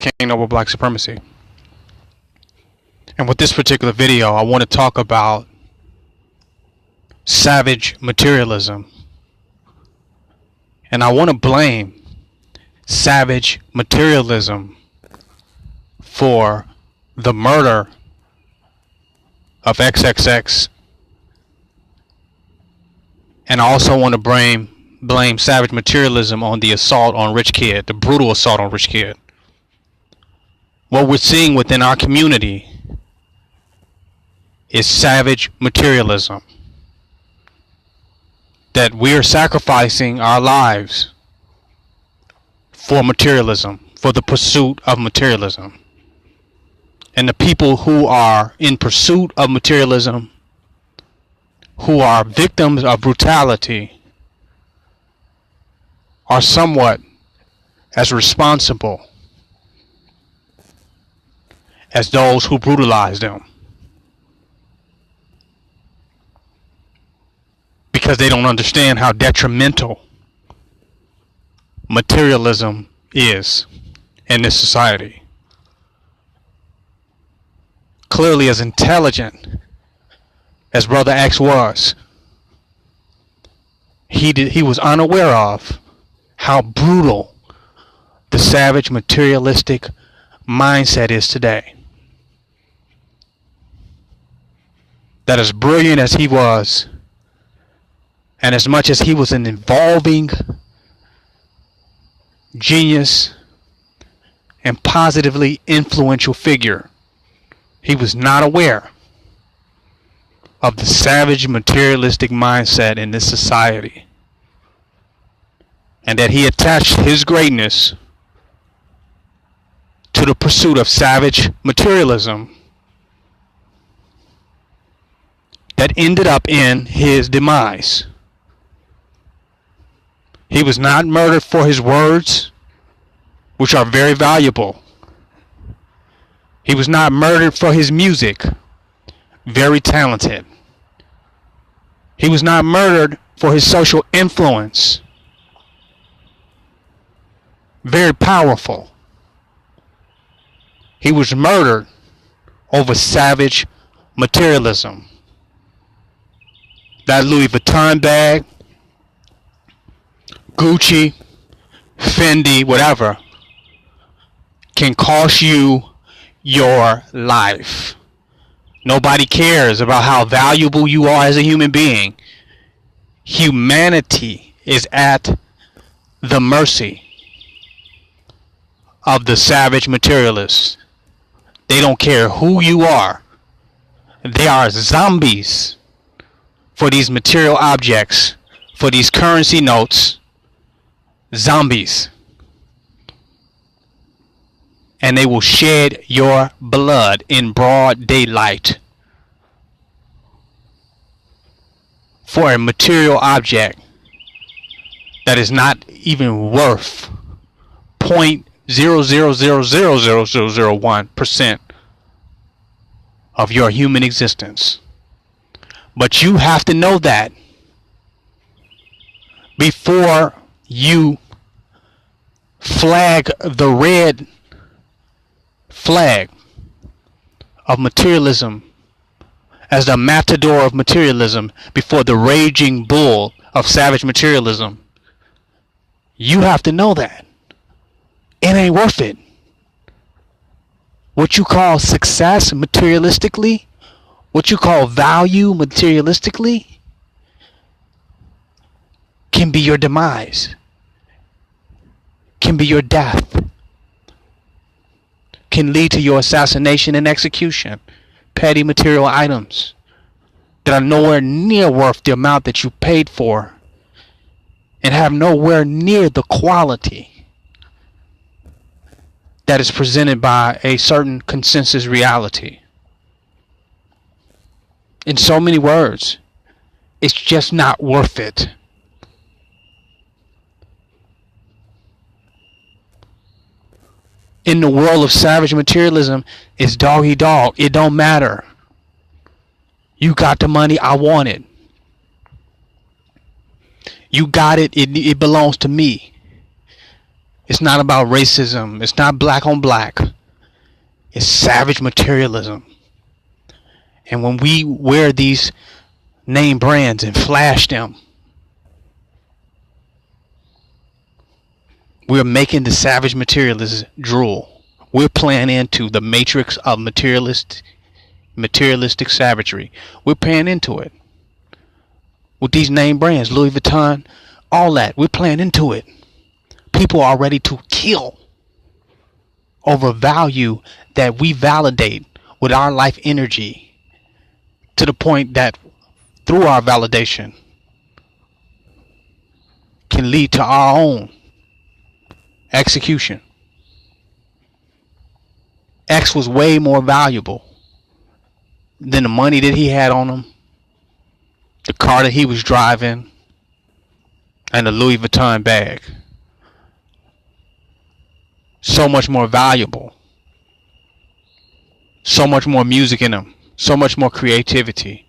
King over black supremacy. And with this particular video, I want to talk about savage materialism. And I want to blame savage materialism for the murder of XXX. And I also want to blame savage materialism on the assault on Rich Kid, the brutal assault on Rich Kid. What we're seeing within our community is savage materialism. That we are sacrificing our lives for materialism, for the pursuit of materialism. And the people who are in pursuit of materialism, who are victims of brutality, are somewhat as responsible as those who brutalize them, because they don't understand how detrimental materialism is in this society. Clearly, as intelligent as Brother X was, he was unaware of how brutal the savage materialistic mindset is today. That as brilliant as he was, and as much as he was an evolving genius and positively influential figure, he was not aware of the savage materialistic mindset in this society, and that he attached his greatness to the pursuit of savage materialism that ended up in his demise. He was not murdered for his words, which are very valuable. He was not murdered for his music, very talented. He was not murdered for his social influence, very powerful. He was murdered over savage materialism. That Louis Vuitton bag, Gucci, Fendi, whatever, can cost you your life. Nobody cares about how valuable you are as a human being. Humanity is at the mercy of the savage materialists. They don't care who you are. They are zombies for these material objects, for these currency notes. Zombies. And they will shed your blood in broad daylight for a material object that is not even worth 0.0000001% of your human existence. But you have to know that before you flag the red flag of materialism as the matador of materialism before the raging bull of savage materialism. You have to know that it ain't worth it. What you call success materialistically, what you call value materialistically, can be your demise, can be your death, can lead to your assassination and execution. Petty material items that are nowhere near worth the amount that you paid for and have nowhere near the quality that is presented by a certain consensus reality. In so many words, it's just not worth it. In the world of savage materialism, it's dog eat dog. It don't matter. You got the money, I want it. You got it, it belongs to me. It's not about racism. It's not black on black. It's savage materialism. And when we wear these name brands and flash them, we're making the savage materialists drool. We're playing into the matrix of materialistic savagery. We're playing into it. With these name brands, Louis Vuitton, all that, we're playing into it. People are ready to kill over value that we validate with our life energy, to the point that through our validation can lead to our own execution. X was way more valuable than the money that he had on him, the car that he was driving, and the Louis Vuitton bag. So much more valuable. So much more music in him. So much more creativity.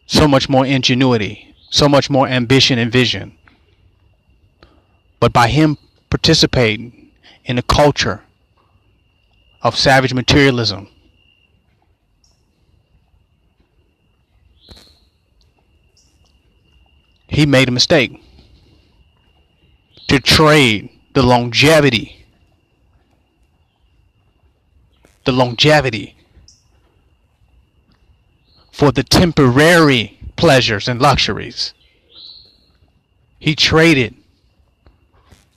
So much more ingenuity. So much more ambition and vision. But by him participating in the culture of savage materialism, he made a mistake to trade the longevity for the temporary pleasures and luxuries. He traded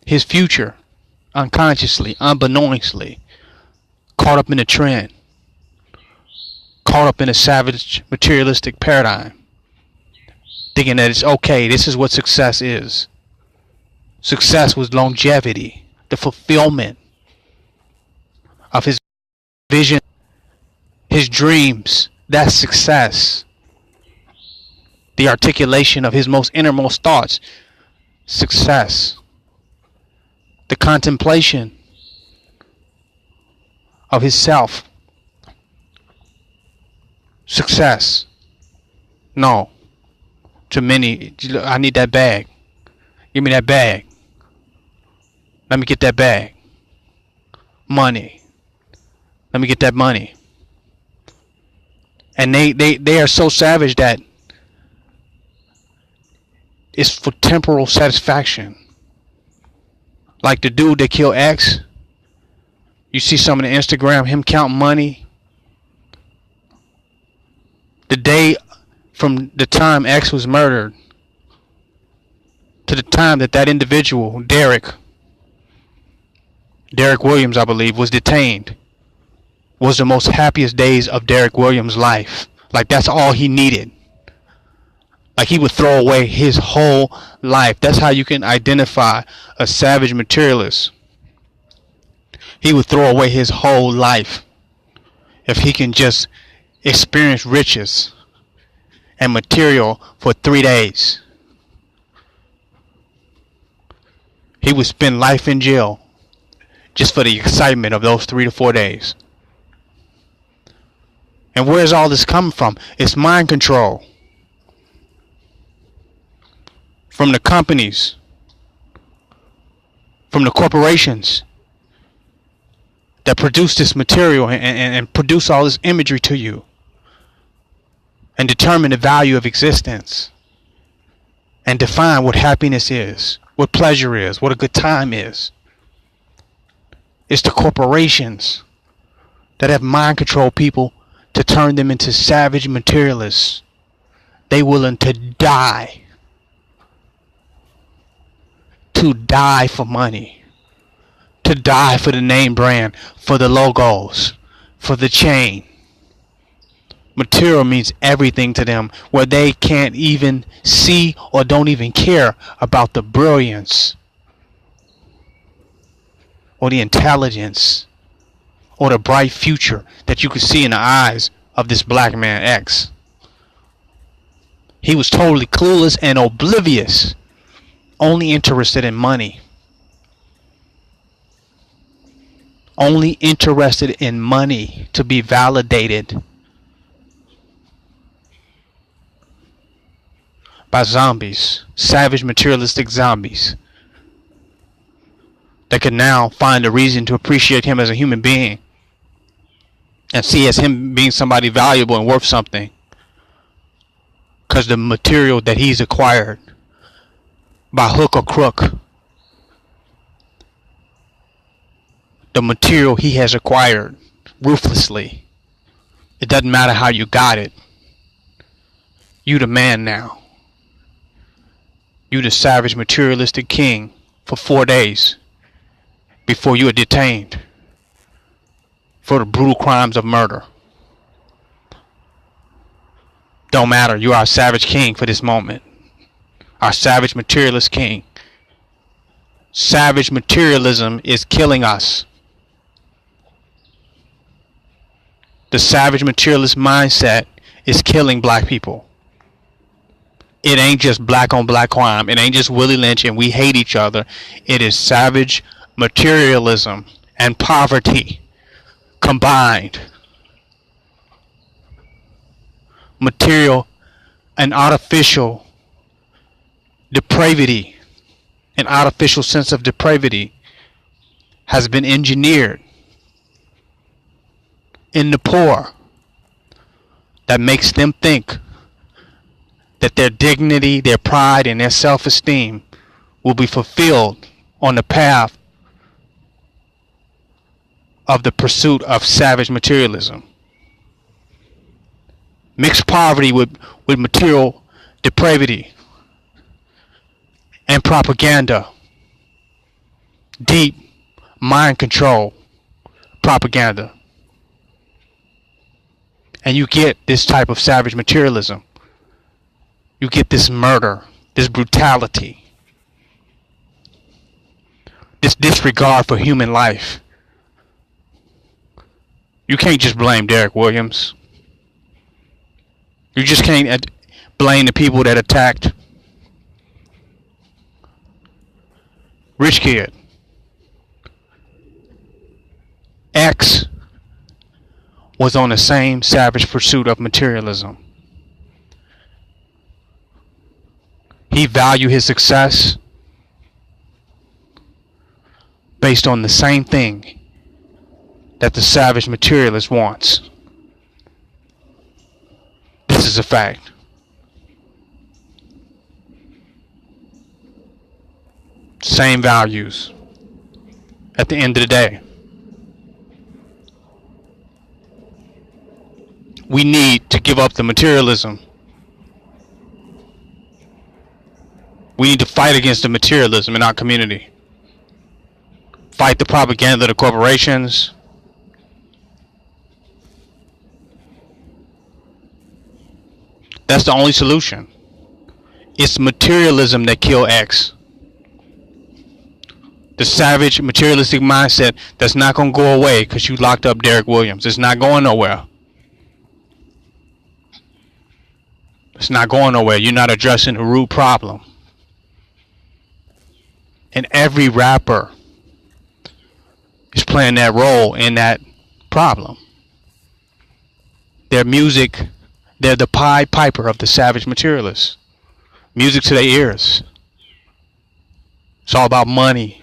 his future unconsciously, unbeknownstly, caught up in a trend, caught up in a savage materialistic paradigm, thinking that it's okay, this is what success is. Success was longevity, the fulfillment of his vision, his dreams. That's success. The articulation of his most innermost thoughts. Success. The contemplation of his self. Success. No. To many, I need that bag. Give me that bag. Let me get that bag. Money. Let me get that money. And they are so savage that it's for temporal satisfaction. Like the dude that killed X. You see some on Instagram, him counting money. The day from the time X was murdered to the time that that individual, Derek Williams, I believe, was detained, was the most happiest days of Derek Williams' life. Like, that's all he needed. Like, he would throw away his whole life. That's how you can identify a savage materialist. He would throw away his whole life if he can just experience riches and material for 3 days. He would spend life in jail just for the excitement of those 3 to 4 days. And where's all this coming from? It's mind control. From the companies, from the corporations that produce this material and produce all this imagery to you and determine the value of existence and define what happiness is, what pleasure is, what a good time is. It's the corporations that have mind controlled people to turn them into savage materialists. They willing to die for money, to die for the name brand, for the logos, for the chain. Material means everything to them, where they can't even see or don't even care about the brilliance or the intelligence or the bright future that you could see in the eyes of this black man X. He was totally clueless and oblivious, only interested in money. Only interested in money to be validated by zombies, savage materialistic zombies. They could now find a reason to appreciate him as a human being and see as him being somebody valuable and worth something, because the material that he's acquired by hook or crook, the material he has acquired ruthlessly, it doesn't matter how you got it. You the man now. You the savage materialistic king for 4 days before you are detained for the brutal crimes of murder. Don't matter. You are a savage king for this moment. Our savage materialist king. Savage materialism is killing us. The savage materialist mindset is killing black people. It ain't just black on black crime. It ain't just Willie Lynch and we hate each other. It is savage materialism and poverty combined. Material and artificial depravity, an artificial sense of depravity has been engineered in the poor that makes them think that their dignity, their pride, and their self-esteem will be fulfilled on the path of the pursuit of savage materialism. Mix poverty with material depravity and propaganda, deep mind control propaganda, and you get this type of savage materialism. You get this murder, this brutality, this disregard for human life. You can't just blame Derek Williams. You just can't blame the people that attacked Rich Kid. X was on the same savage pursuit of materialism. He valued his success based on the same thing that the savage materialist wants. This is a fact. Same values at the end of the day. We need to give up the materialism. We need to fight against the materialism in our community. Fight the propaganda of the corporations. That's the only solution. It's materialism that killed X. The savage materialistic mindset that's not going to go away because you locked up Derek Williams. It's not going nowhere. It's not going nowhere. You're not addressing the root problem. And every rapper is playing that role in that problem. Their music, they're the Pied Piper of the savage materialists. Music to their ears. It's all about money.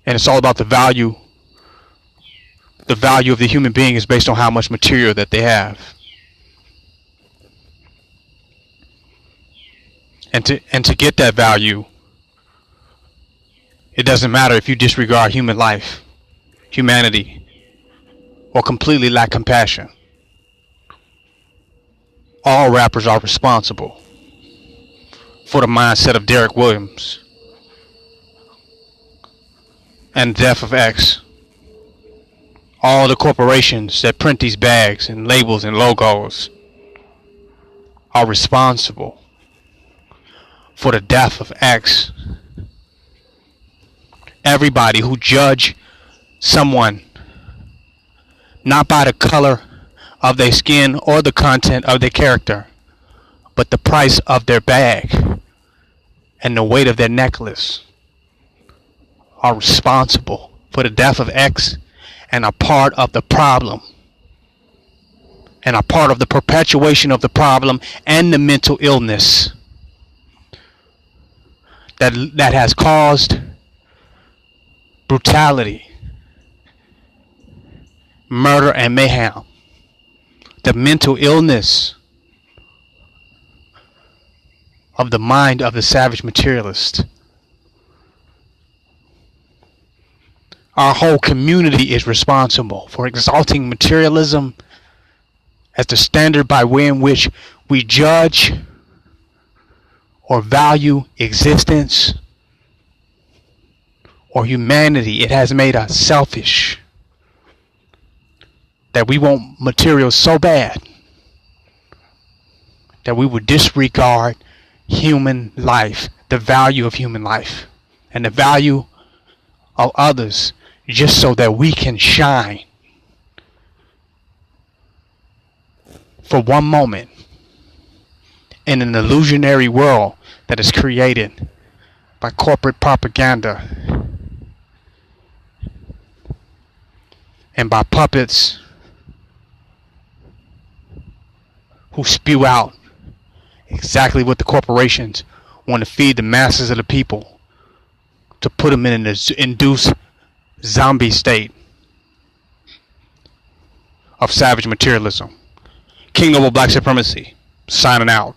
And it's all about the value. The value of the human being is based on how much material that they have. And to get that value, it doesn't matter if you disregard human life, humanity, or completely lack compassion. All rappers are responsible for the mindset of Derek Williams and the death of X. All the corporations that print these bags and labels and logos are responsible for the death of X. Everybody who judge someone not by the color of their skin or the content of their character, but the price of their bag and the weight of their necklace are responsible for the death of X and are part of the problem and are part of the perpetuation of the problem and the mental illness that has caused brutality, murder, and mayhem. The mental illness of the mind of the savage materialist. Our whole community is responsible for exalting materialism as the standard by way in which we judge or value existence or humanity. It has made us selfish that we want material so bad that we would disregard human life, the value of human life, and the value of others, just so that we can shine for one moment in an illusionary world that is created by corporate propaganda and by puppets who spew out exactly what the corporations want to feed the masses of the people, to put them in an induced zombie state of savage materialism. King of Black Supremacy, signing out.